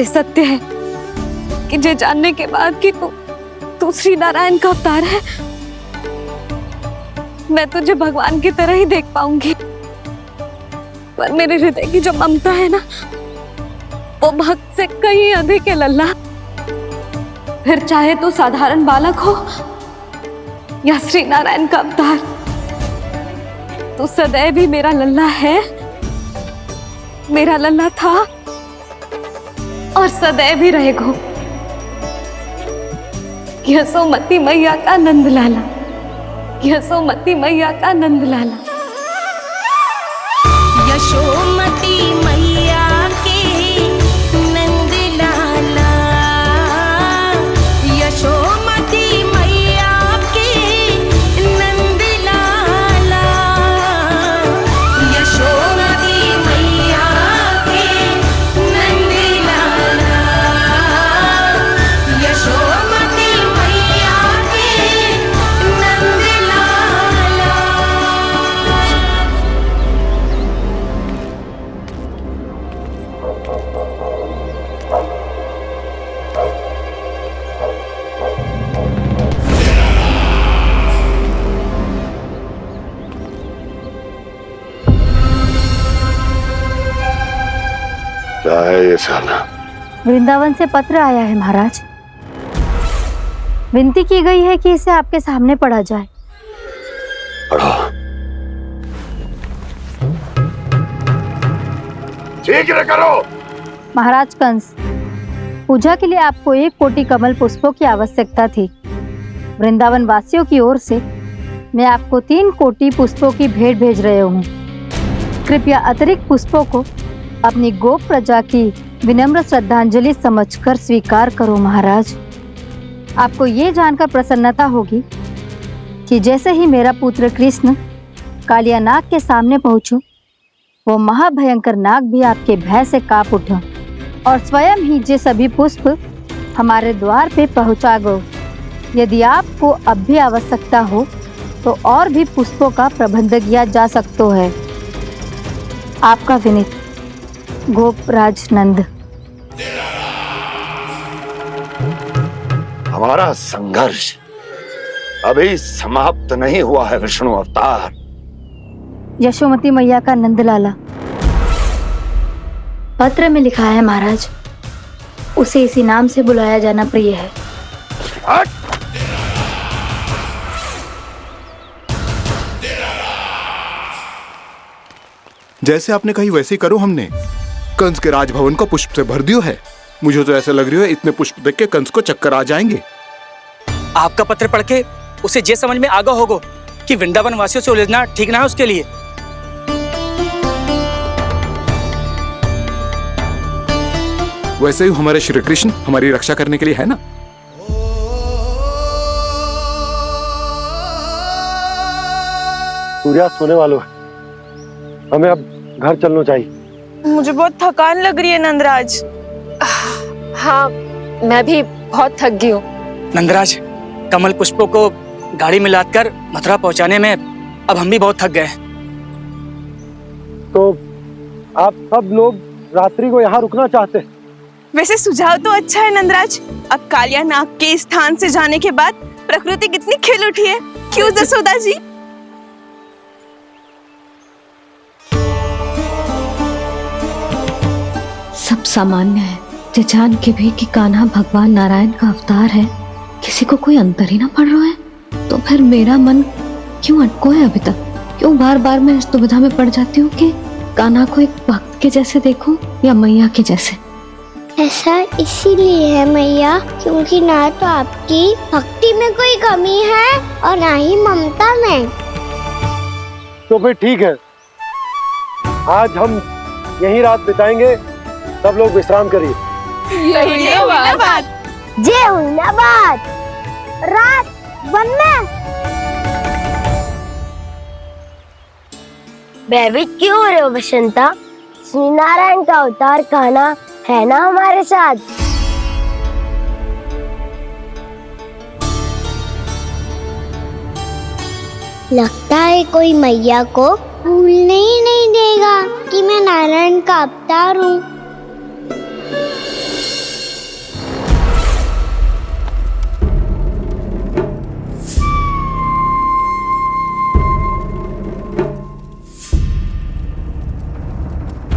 जे सत्य है कि जे जानने के बाद कि तू श्री नारायण का अवतार है, मैं तुझे भगवान की तरह ही देख पाऊंगी। पर मेरे हृदय की जो ममता है ना, वो भक्त से कहीं अधिक है लल्ला। फिर चाहे तू साधारण बालक हो या श्री नारायण का अवतार, तू सदैव ही मेरा लल्ला है, मेरा लल्ला था और सदैव ही रहेगा। यशोमती मैया का नंद लाला, यशोमती मैया का नंद लाला। यशोमती मैया के नंद लाला, यशोमती मैया के नंद लाला, यशोमती मैया के नंद लाला, यशोमती मैया के नंद लाला। क्या है ये साला? वृंदावन से पत्र आया है महाराज। विनती की गई है कि इसे आपके सामने पढ़ा जाए। पढ़ो। शीघ्र करो। महाराज कंस, पूजा के लिए आपको 1 कोटि कमल पुष्पों की आवश्यकता थी। वृंदावन वासियों की ओर से मैं आपको 3 कोटि पुष्पों की भेंट भेज रहे हूँ। कृपया अतिरिक्त पुष्पों को अपनी गोप प्रजा की विनम्र श्रद्धांजलि समझकर स्वीकार करो महाराज। आपको ये जानकर प्रसन्नता होगी कि जैसे ही मेरा पुत्र कृष्ण कालिया नाग के सामने पहुंचो, वो महाभयंकर नाग भी आपके भय से कांप उठा और स्वयं ही ये सभी पुष्प हमारे द्वार पे पहुंचा गो। यदि आपको अब भी आवश्यकता हो तो और भी पुष्पों का प्रबंध किया जा सकता है। आपका विनीत गोपराज नंद। हमारा संघर्ष अभी समाप्त नहीं हुआ है विष्णु अवतार। यशोमती मैया का नंदलाला। पत्र में लिखा है महाराज, उसे इसी नाम से बुलाया जाना प्रिय है। हट! जैसे आपने कही वैसे ही करो। हमने कंस के राजभवन को पुष्प से भर दियो है। मुझे तो ऐसा लग रही है इतने पुष्प देख के कंस को चक्कर आ जाएंगे। आपका पत्र पढ़ के उसे ये समझ में आगा होगा कि वृंदावन वासियों से उलझना ठीक ना है उसके लिए। वैसे ही हमारे श्री कृष्ण हमारी रक्षा करने के लिए है ना। सूर्यास्त होने वाला है, हमें अब घर चलना चाहिए। मुझे बहुत थकान लग रही है नंदराज। हाँ, मैं भी बहुत थक गई हूँ। नंदराज, कमल पुष्पों को गाड़ी में लादकर मथुरा पहुंचाने में अब हम भी बहुत थक गए। तो आप सब लोग रात्रि को यहाँ रुकना चाहते हैं? वैसे सुझाव तो अच्छा है नंदराज। अब कालिया नाग के स्थान से जाने के बाद प्रकृति कितनी खिल उठी है, क्यों जसोदा जी? सब सामान्य है, ये जान के भी कि कान्हा भगवान नारायण का अवतार है, किसी को कोई अंतर ही ना पड़ रहा है। तो फिर मेरा मन क्यों अटको है अभी तक? क्यों बार बार मैं इस दुविधा में पड़ जाती हूँ कि कान्हा को एक भक्त के जैसे देखूं या मैया के जैसे? ऐसा इसीलिए है मैया, क्योंकि ना तो आपकी भक्ति में कोई कमी है और ना ही ममता में। तो फिर ठीक है, आज हम यहीं रात बिताएंगे। सब लोग विश्राम करिए। जय हुलाबाद। रात वन में भयभीत क्यों हो रहे हो बसंता? श्री नारायण का अवतार कान्हा है ना हमारे साथ। लगता है कोई मैया को भूलने ही नहीं देगा कि मैं नारायण का अवतार हूँ।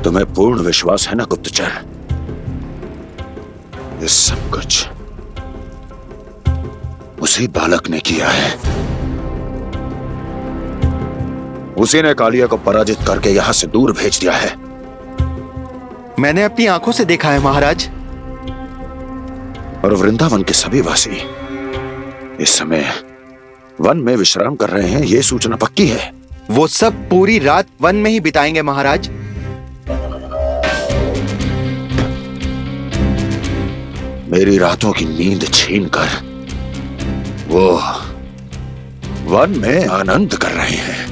तुम्हें पूर्ण विश्वास है ना गुप्तचर? ये सब कुछ उसी बालक ने किया है। उसी ने कालिया को पराजित करके यहां से दूर भेज दिया है। मैंने अपनी आंखों से देखा है महाराज। और वृंदावन के सभी वासी इस समय वन में विश्राम कर रहे हैं, ये सूचना पक्की है। वो सब पूरी रात वन में ही बिताएंगे महाराज। मेरी रातों की नींद छीनकर वो वन में आनंद कर रहे हैं।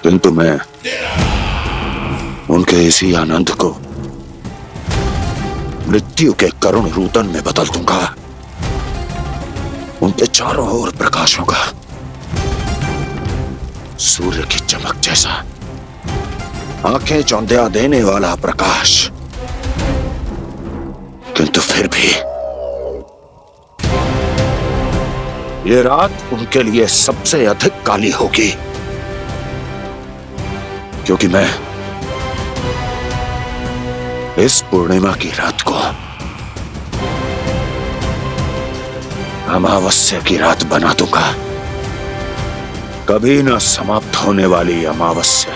किंतु मैं उनके इसी आनंद को मृत्यु के करुण रूतन में बदल दूंगा। उनके चारों ओर प्रकाश होगा, सूर्य की चमक जैसा, आंखें चौंधिया देने वाला प्रकाश। किंतु फिर भी ये रात उनके लिए सबसे अधिक काली होगी, क्योंकि मैं इस पूर्णिमा की रात को अमावस्या की रात बना दूंगा, कभी न समाप्त होने वाली अमावस्या।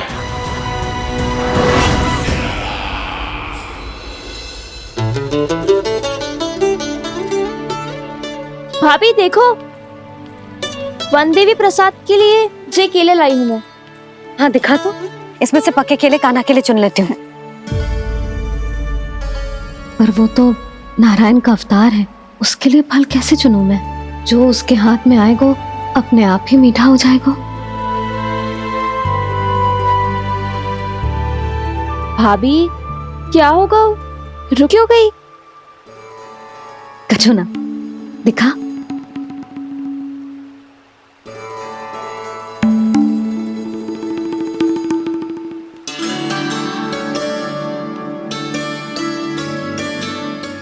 भाभी देखो, वन देवी प्रसाद के लिए जे केले लाई हूँ मैं। हाँ दिखा तो, इसमें से पक्के केले कान्हा के लिए चुन लेती हूँ। पर वो तो नारायण का अवतार है, उसके लिए फल कैसे चुनूं मैं? जो उसके हाथ में आएगा अपने आप ही मीठा हो जाएगा। भाभी क्या होगा, रुक क्यों गई? कछू ना दिखा।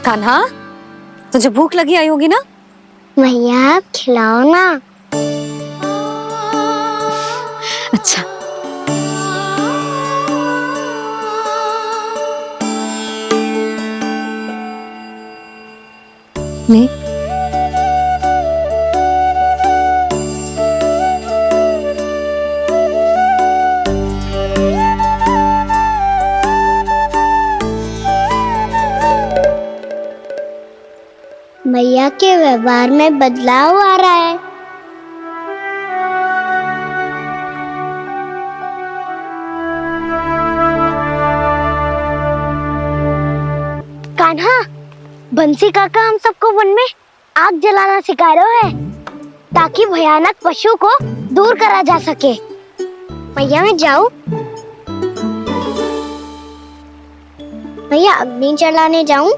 कान्हा, तुझे भूख लगी आई होगी ना? भैया आप खिलाओ ना। अच्छा ले। भैया के व्यवहार में बदलाव आ रहा है। कान्हा, बंसी काका हम सबको वन में आग जलाना सिखा रहे हैं, ताकि भयानक पशु को दूर करा जा सके। भैया मैं जाऊं? भैया अग्नि जलाने जाऊं?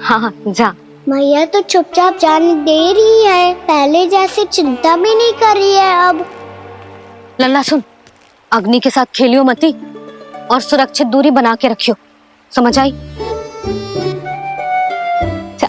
हाँ जा। भैया तो चुपचाप जाने दे रही है, पहले जैसे चिंता भी नहीं कर रही है अब। लल्ला सुन, अग्नि के साथ खेलियो मती और सुरक्षित दूरी बना के रखियो, समझ आई? जा।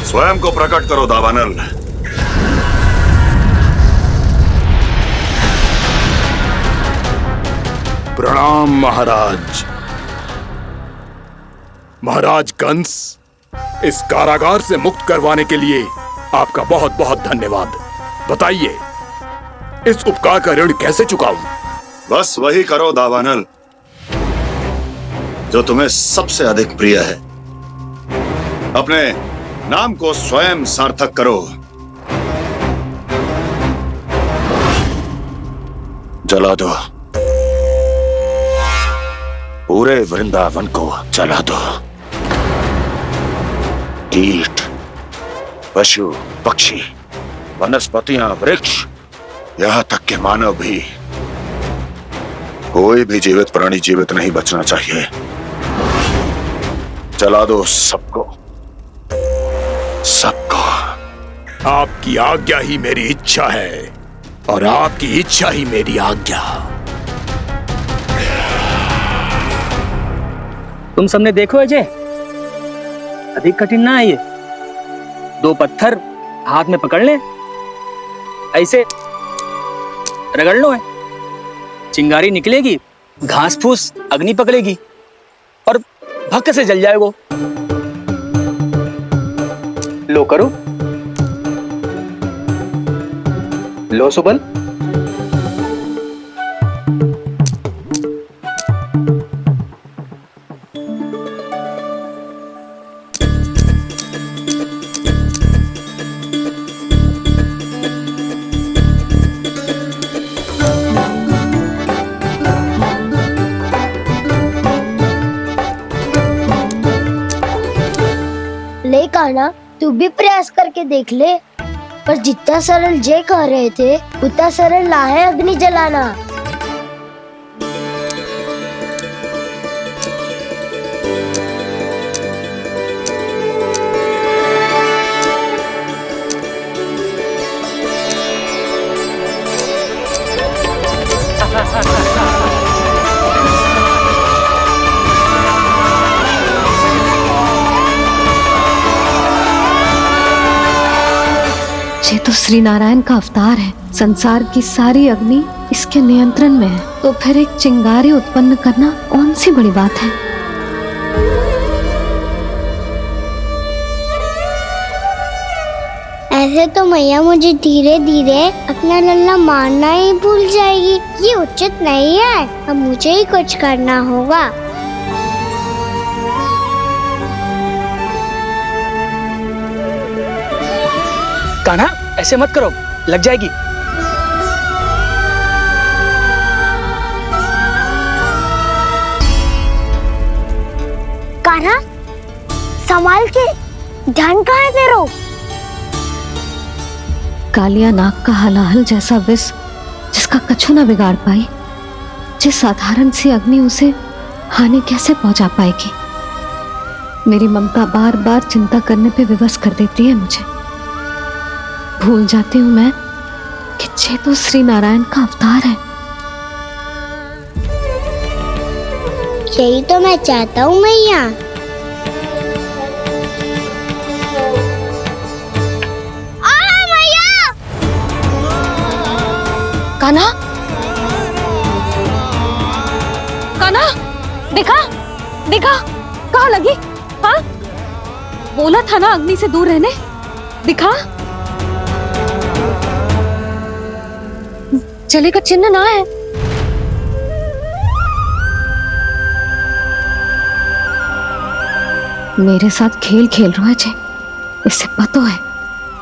स्वयं को प्रकट करो दावानल। प्रणाम महाराज। महाराज कंस, इस कारागार से मुक्त करवाने के लिए आपका बहुत बहुत धन्यवाद। बताइए, इस उपकार का ऋण कैसे चुकाऊं? बस वही करो दावानल जो तुम्हें सबसे अधिक प्रिय है। अपने नाम को स्वयं सार्थक करो। जला दो, पूरे वृंदावन को जला दो। कीट, पशु, पक्षी, वनस्पतियां, वृक्ष, यहां तक के मानव भी, कोई भी जीवित प्राणी जीवित नहीं बचना चाहिए। जला दो सबको, सबको। आपकी आज्ञा ही मेरी इच्छा है और आपकी इच्छा ही मेरी आज्ञा। तुम सबने देखो अजय, अधिक कठिन ना है ये। 2 पत्थर हाथ में पकड़ ले, ऐसे रगड़ लो है, चिंगारी निकलेगी, घास फूस अग्नि पकड़ेगी और भक्क से जल जाएगा। लो करो, लो सुबल। ले कान्हा, तू भी प्रयास करके देख ले। पर जितना सरल जय कह रहे थे उतना सरल ना है अग्नि जलाना। ये तो श्री नारायण का अवतार है। संसार की सारी अग्नि इसके नियंत्रण में है, तो फिर एक चिंगारी उत्पन्न करना कौन सी बड़ी बात है। ऐसे तो मैया मुझे धीरे धीरे अपना लल्ला मारना ही भूल जाएगी। ये उचित नहीं है, अब मुझे ही कुछ करना होगा। कान्हा, ऐसे मत करो, लग जाएगी। कान्हा, संभाल के, ध्यान कहाँ है तेरो? कालिया नाग का हलाहल जैसा विष जिसका कछु न बिगाड़ पाई, जिस साधारण सी अग्नि उसे हानि कैसे पहुंचा पाएगी। मेरी ममता बार बार चिंता करने पे विवश कर देती है मुझे। भूल जाती हूँ मैं कि ये तो श्री नारायण का अवतार है। यही तो मैं चाहता हूँ मैया। मैया! कान्हा, कान्हा, देखा देखा, कहाँ लगी? हाँ, बोला था ना अग्नि से दूर रहने। दिखा, जले का चिन्ह ना है। मेरे साथ खेल खेल रहा है जे। इससे पता है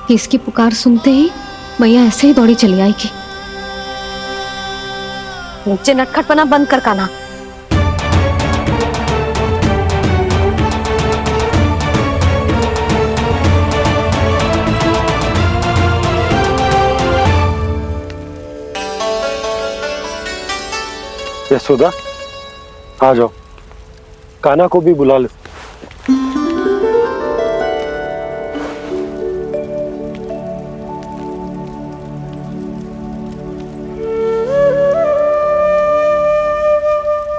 कि इसकी पुकार सुनते ही मैया ऐसे ही दौड़ी चली आएगी। नीचे नटखटपना बंद कर कान्हा। यशोदा, आ जाओ, कान्हा को भी बुला लो।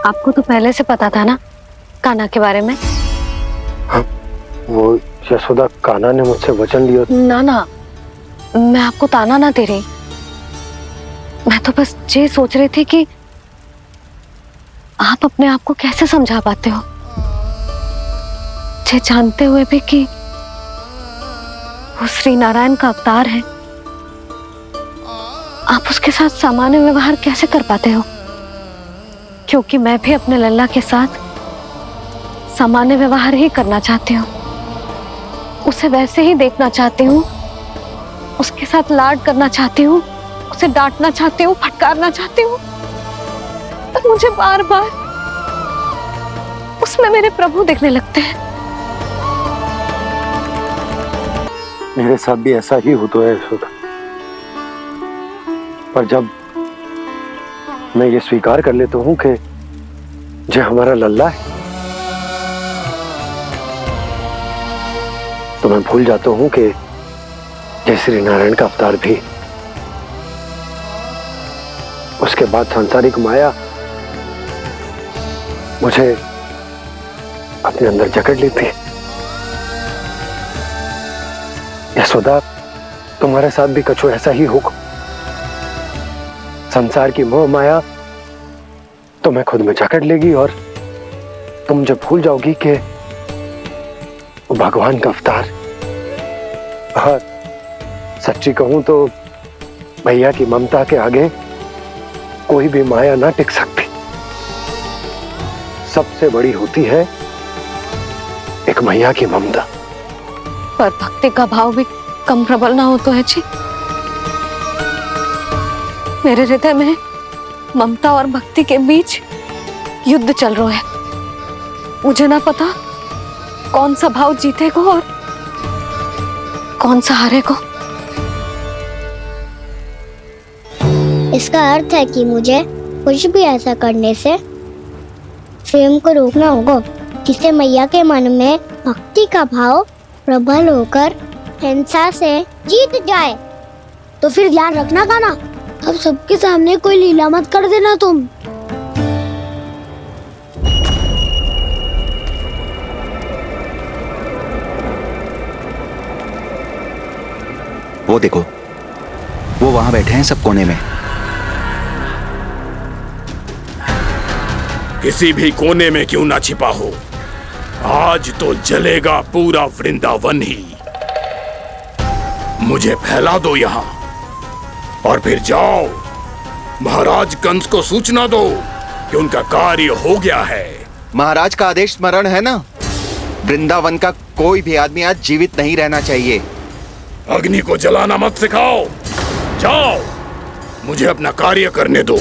आपको तो पहले से पता था ना कान्हा के बारे में? वो यशोदा, कान्हा ने मुझसे वचन लिया। ना ना, मैं आपको ताना ना दे रही। मैं तो बस ये सोच रही थी कि आप अपने आप को कैसे समझा पाते हो, ये जानते हुए भी कि वो श्री नारायण का अवतार है? आप उसके साथ सामान्य व्यवहार कैसे कर पाते हो? क्योंकि मैं भी अपने लल्ला के साथ सामान्य व्यवहार ही करना चाहती हूँ, उसे वैसे ही देखना चाहती हूँ, उसके साथ लाड करना चाहती हूँ, उसे डांटना चाहती हूँ, फटकारना चाहती हूँ, पर मुझे बार बार उसमें मेरे प्रभु दिखने लगते हैं। मेरे साथ भी ऐसा ही होता है यशोदा, पर जब मैं ये स्वीकार कर लेता हूँ कि जो हमारा लल्ला है, तो मैं भूल जाता हूँ कि जय श्री नारायण का अवतार भी। उसके बाद सांसारिक माया मुझे अपने अंदर जकड़ लेती है। यशोदा, तुम्हारे साथ भी कछु ऐसा ही होगा। संसार की मोह माया तुम्हें खुद में जकड़ लेगी और तुम जब भूल जाओगी कि वो भगवान का अवतार। और सच्ची कहूं तो भैया की ममता के आगे कोई भी माया ना टिक सकती। सबसे बड़ी होती है एक मैया की ममता। पर भक्ति का भाव भी कम प्रबल ना हो तो है जी। मेरे हृदय में ममता और भक्ति के बीच युद्ध चल रहा है। मुझे ना पता कौन सा भाव जीतेगा और कौन सा हारेगा। इसका अर्थ है कि मुझे कुछ भी ऐसा करने से स्वयं को रोकना होगा, जिससे मैया के मन में भक्ति का भाव प्रबल होकर हिंसा से जीत जाए। तो फिर ध्यान रखना कान्हा, अब सबके सामने कोई लीला मत कर देना तुम। वो देखो, वो वहां बैठे हैं सब कोने में। किसी भी कोने में क्यों ना छिपा हो, आज तो जलेगा पूरा वृंदावन ही। मुझे फैला दो यहां और फिर जाओ महाराज कंस को सूचना दो कि उनका कार्य हो गया है। महाराज का आदेश स्मरण है ना, वृंदावन का कोई भी आदमी आज जीवित नहीं रहना चाहिए। अग्नि को जलाना मत सिखाओ, जाओ मुझे अपना कार्य करने दो।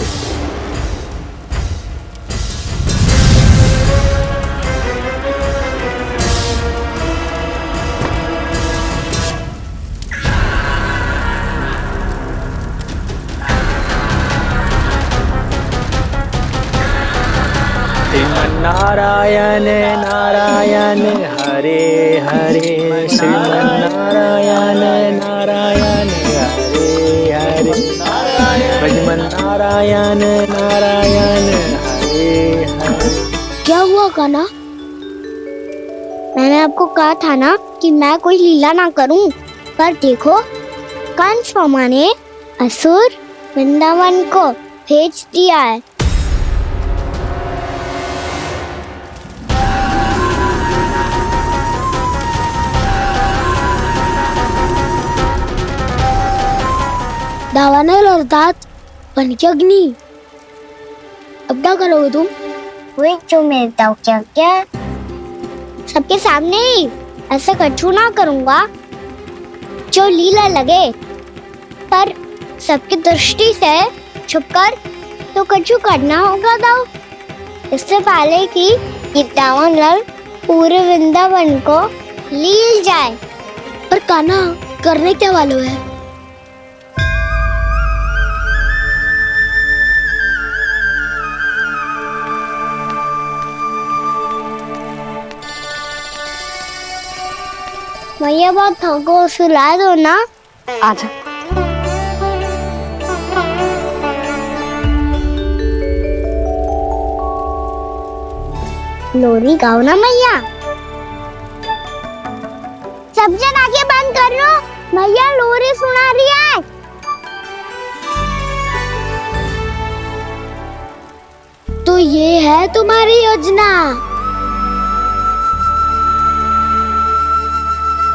नारायण नारायण हरे हरे, श्रीमन्नारायण नारायण हरे हरे, भजमन नारायण नारायण हरे हरे। क्या हुआ कान्हा? मैंने आपको कहा था ना कि मैं कोई लीला ना करूं, पर देखो कंस मामा ने असुर वृंदावन को भेज दिया है। दावानल और दांत बन के अग्नि। अब क्या करोगे तुम? वे जो मेरे दाव क्या क्या सबके सामने ही ऐसा कछु ना करूंगा जो लीला लगे, पर सबकी दृष्टि से छुपकर तो कछु करना होगा दाव। इससे पहले कि ये दावानल पूरे वृंदावन को लील जाए। पर कान्हा करने क्या वालों है? मैया बहुत थको, सुला दो ना। आजा। लोरी गाओ ना मैया। सब जन आंखें बंद कर लो, मैया लोरी सुना रही है। तो तो ये है तुम्हारी योजना।